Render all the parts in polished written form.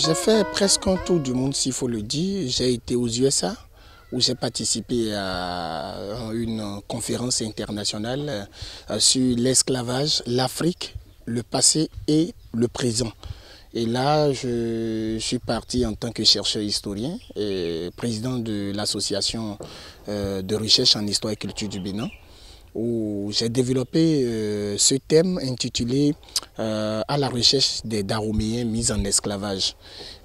J'ai fait presque un tour du monde, s'il faut le dire. J'ai été aux USA, où j'ai participé à une conférence internationale sur l'esclavage, l'Afrique, le passé et le présent. Et là, je suis parti en tant que chercheur historien et président de l'association de recherche en histoire et culture du Bénin, où j'ai développé ce thème intitulé à la recherche des Daroméens mis en esclavage.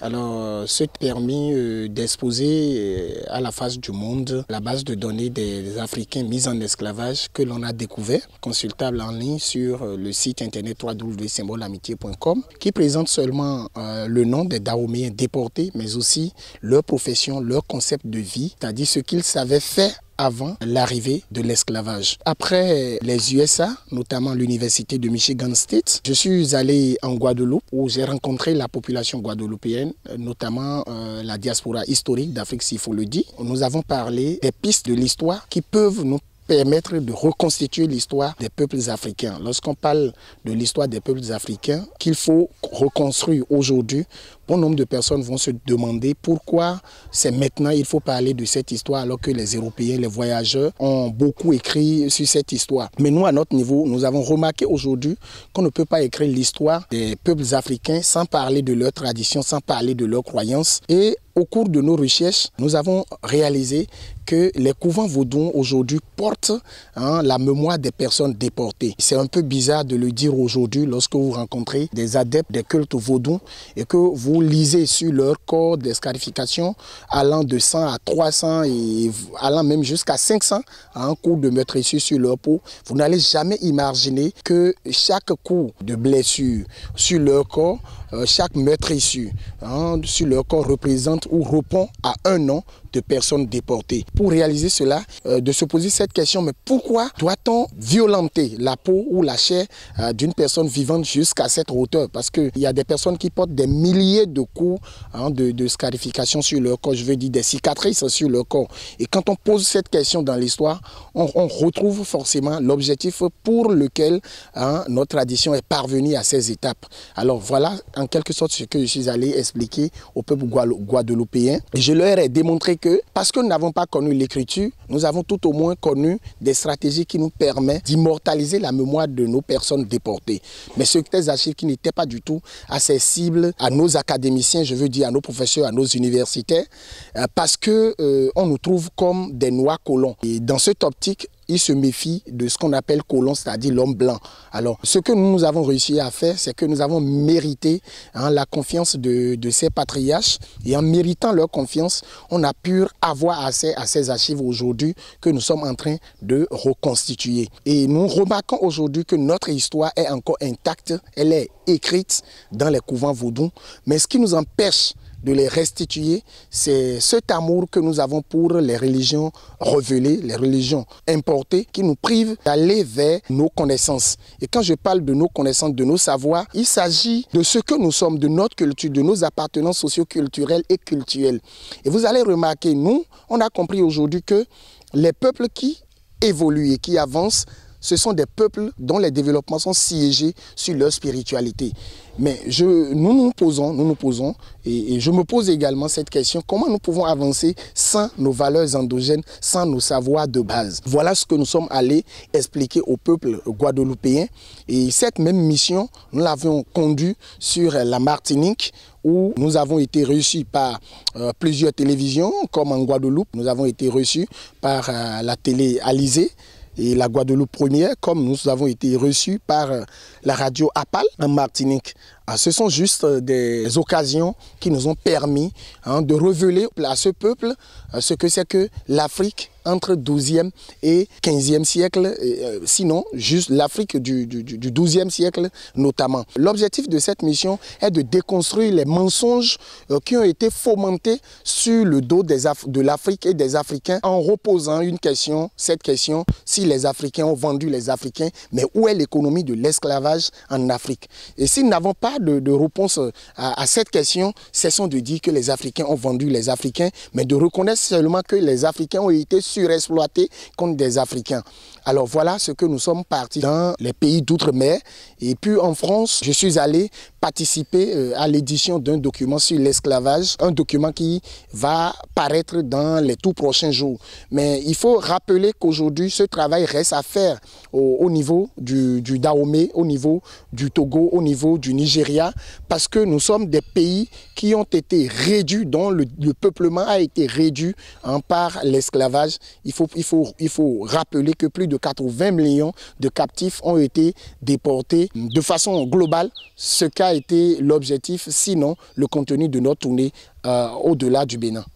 Alors, ce permis d'exposer à la face du monde la base de données des Africains mis en esclavage que l'on a découvert, consultable en ligne sur le site internet www.symboleamitié.com, qui présente seulement le nom des Daroméens déportés, mais aussi leur profession, leur concept de vie, c'est-à-dire ce qu'ils savaient faire avant l'arrivée de l'esclavage. Après les USA, notamment l'université de Michigan State, je suis allé en Guadeloupe où j'ai rencontré la population guadeloupéenne, notamment la diaspora historique d'Afrique, s'il faut le dire. Nous avons parlé des pistes de l'histoire qui peuvent nous permettre de reconstituer l'histoire des peuples africains. Lorsqu'on parle de l'histoire des peuples africains, qu'il faut reconstruire aujourd'hui, bon nombre de personnes vont se demander pourquoi c'est maintenant il faut parler de cette histoire alors que les Européens, les voyageurs ont beaucoup écrit sur cette histoire. Mais nous, à notre niveau, nous avons remarqué aujourd'hui qu'on ne peut pas écrire l'histoire des peuples africains sans parler de leurs traditions, sans parler de leurs croyances. Et au cours de nos recherches, nous avons réalisé que les couvents vaudous aujourd'hui portent la mémoire des personnes déportées. C'est un peu bizarre de le dire aujourd'hui lorsque vous rencontrez des adeptes des cultes vaudous et que vous lisez sur leur corps des scarifications allant de 100 à 300 et allant même jusqu'à 500 coups de meurtrissure sur leur peau. Vous n'allez jamais imaginer que chaque coup de blessure sur leur corps, chaque meurtrissure sur leur corps représente ou répond à un nom de personnes déportées. Pour réaliser cela, de se poser cette question, mais pourquoi doit-on violenter la peau ou la chair d'une personne vivante jusqu'à cette hauteur? Parce qu'il y a des personnes qui portent des milliers de coups de scarification sur leur corps, je veux dire des cicatrices sur leur corps. Et quand on pose cette question dans l'histoire, on retrouve forcément l'objectif pour lequel notre tradition est parvenue à ces étapes. Alors voilà en quelque sorte ce que je suis allé expliquer au peuple guadeloupéen. Je leur ai démontré que parce que nous n'avons pas connu l'écriture, nous avons tout au moins connu des stratégies qui nous permettent d'immortaliser la mémoire de nos personnes déportées. Mais ce sont des archives qui n'étaient pas du tout accessibles à nos académiciens, je veux dire à nos professeurs, à nos universitaires, parce qu'on nous trouve comme des noirs colons. Et dans cette optique, ils se méfient de ce qu'on appelle colon, c'est-à-dire l'homme blanc. Alors, ce que nous avons réussi à faire, c'est que nous avons mérité la confiance de ces patriarches. Et en méritant leur confiance, on a pu avoir accès à ces archives aujourd'hui que nous sommes en train de reconstituer. Et nous remarquons aujourd'hui que notre histoire est encore intacte, elle est écrite dans les couvents vaudous. Mais ce qui nous empêche de les restituer, c'est cet amour que nous avons pour les religions révélées, les religions importées, qui nous privent d'aller vers nos connaissances. Et quand je parle de nos connaissances, de nos savoirs, il s'agit de ce que nous sommes, de notre culture, de nos appartenances socio-culturelles et culturelles. Et vous allez remarquer, nous, on a compris aujourd'hui que les peuples qui évoluent et qui avancent, ce sont des peuples dont les développements sont siégés sur leur spiritualité. Mais nous nous posons, et je me pose également cette question, comment nous pouvons avancer sans nos valeurs endogènes, sans nos savoirs de base? Voilà ce que nous sommes allés expliquer au peuple guadeloupéen. Et cette même mission, nous l'avons conduite sur la Martinique, où nous avons été reçus par plusieurs télévisions, comme en Guadeloupe, nous avons été reçus par la télé Alizé, et la Guadeloupe première, comme nous avons été reçus par la radio APAL en Martinique. Ce sont juste des occasions qui nous ont permis de révéler à ce peuple ce que c'est que l'Afrique entre 12e et 15e siècle, sinon juste l'Afrique du 12e siècle notamment. L'objectif de cette mission est de déconstruire les mensonges qui ont été fomentés sur le dos de l'Afrique et des Africains en reposant une question, cette question, si les Africains ont vendu les Africains, mais où est l'économie de l'esclavage en Afrique? Et si nous n'avons pas pas de réponse à cette question. Cessons de dire que les Africains ont vendu les Africains, mais de reconnaître seulement que les Africains ont été surexploités contre des Africains. Alors voilà ce que nous sommes partis dans les pays d'outre-mer. Et puis en France, je suis allé participer à l'édition d'un document sur l'esclavage, un document qui va paraître dans les tout prochains jours. Mais il faut rappeler qu'aujourd'hui, ce travail reste à faire au niveau du Dahomey, au niveau du Togo, au niveau du Nigeria, parce que nous sommes des pays qui ont été réduits, dont le peuplement a été réduit par l'esclavage. Il faut rappeler que plus de 80 millions de captifs ont été déportés de façon globale, ce qu'a été l'objectif, sinon le contenu de notre tournée au-delà du Bénin.